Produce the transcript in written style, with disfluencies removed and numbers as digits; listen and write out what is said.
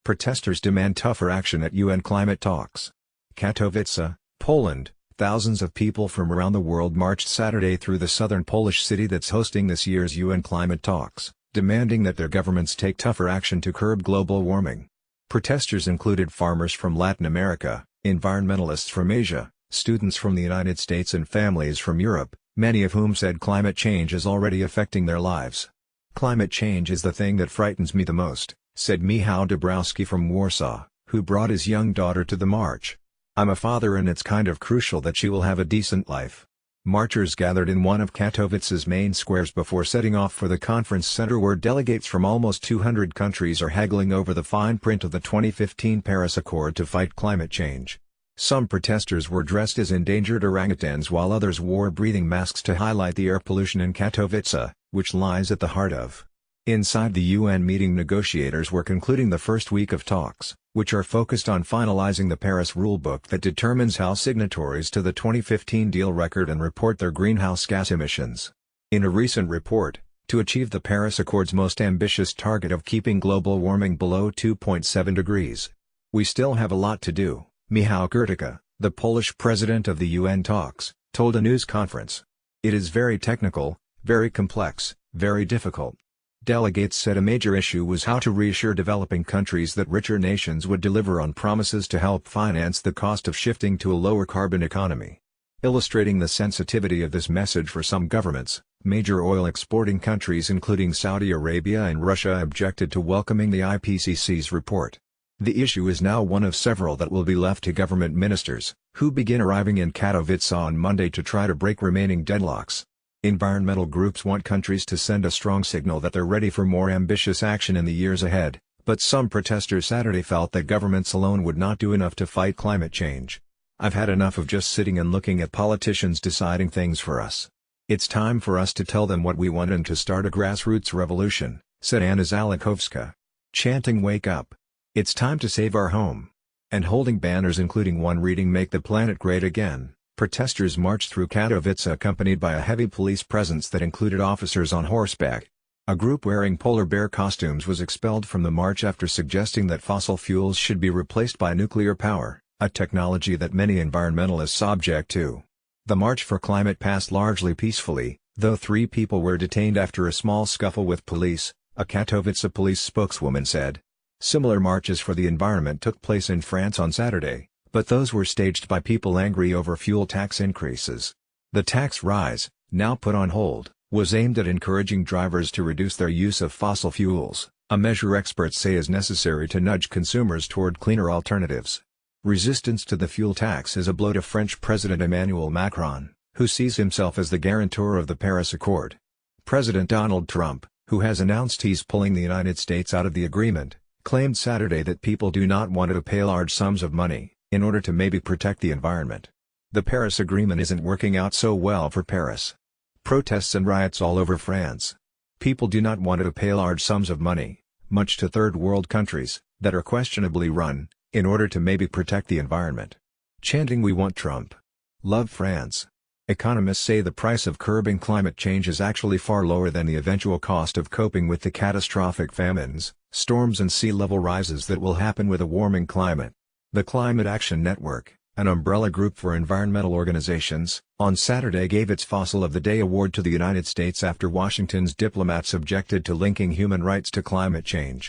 Protesters demand tougher action at UN climate talks. Katowice, Poland. Thousands of people from around the world marched Saturday through the southern Polish city that's hosting this year's UN climate talks, demanding that their governments take tougher action to curb global warming. Protesters included farmers from Latin America, environmentalists from Asia, students from the United States and families from Europe, many of whom said climate change is already affecting their lives. "Climate change is the thing that frightens me the most," said Michał Dabrowski from Warsaw, who brought his young daughter to the march. "I'm a father and it's kind of crucial that she will have a decent life." Marchers gathered in one of Katowice's main squares before setting off for the conference center where delegates from almost 200 countries are haggling over the fine print of the 2015 Paris Accord to fight climate change. Some protesters were dressed as endangered orangutans while others wore breathing masks to highlight the air pollution in Katowice, which lies at the heart of. Inside the UN meeting, negotiators were concluding the first week of talks, which are focused on finalizing the Paris rulebook that determines how signatories to the 2015 deal record and report their greenhouse gas emissions. In a recent report, to achieve the Paris Accord's most ambitious target of keeping global warming below 2.7 degrees, we still have a lot to do, Michał Kurtyka, the Polish president of the UN talks, told a news conference. "It is very technical, very complex, very difficult." Delegates said a major issue was how to reassure developing countries that richer nations would deliver on promises to help finance the cost of shifting to a lower carbon economy. Illustrating the sensitivity of this message for some governments, major oil exporting countries including Saudi Arabia and Russia objected to welcoming the IPCC's report. The issue is now one of several that will be left to government ministers, who begin arriving in Katowice on Monday to try to break remaining deadlocks. Environmental groups want countries to send a strong signal that they're ready for more ambitious action in the years ahead, but some protesters Saturday felt that governments alone would not do enough to fight climate change. "I've had enough of just sitting and looking at politicians deciding things for us. It's time for us to tell them what we want and to start a grassroots revolution," said Anna Zalakowska. Chanting "Wake up! It's time to save our home!" and holding banners including one reading "Make the planet great again." Protesters marched through Katowice accompanied by a heavy police presence that included officers on horseback. A group wearing polar bear costumes was expelled from the march after suggesting that fossil fuels should be replaced by nuclear power, a technology that many environmentalists object to. The March for Climate passed largely peacefully, though 3 people were detained after a small scuffle with police, a Katowice police spokeswoman said. Similar marches for the environment took place in France on Saturday, but those were staged by people angry over fuel tax increases. The tax rise, now put on hold, was aimed at encouraging drivers to reduce their use of fossil fuels, a measure experts say is necessary to nudge consumers toward cleaner alternatives. Resistance to the fuel tax is a blow to French President Emmanuel Macron, who sees himself as the guarantor of the Paris Accord. President Donald Trump, who has announced he's pulling the United States out of the agreement, claimed Saturday that people do not want to pay large sums of money in order to maybe protect the environment. The Paris Agreement isn't working out so well for Paris. Protests and riots all over France. People do not want to pay large sums of money, much to third world countries, that are questionably run, in order to maybe protect the environment. Chanting "We want Trump. Love France." Economists say the price of curbing climate change is actually far lower than the eventual cost of coping with the catastrophic famines, storms and sea level rises that will happen with a warming climate. The Climate Action Network, an umbrella group for environmental organizations, on Saturday gave its Fossil of the Day award to the United States after Washington's diplomats objected to linking human rights to climate change.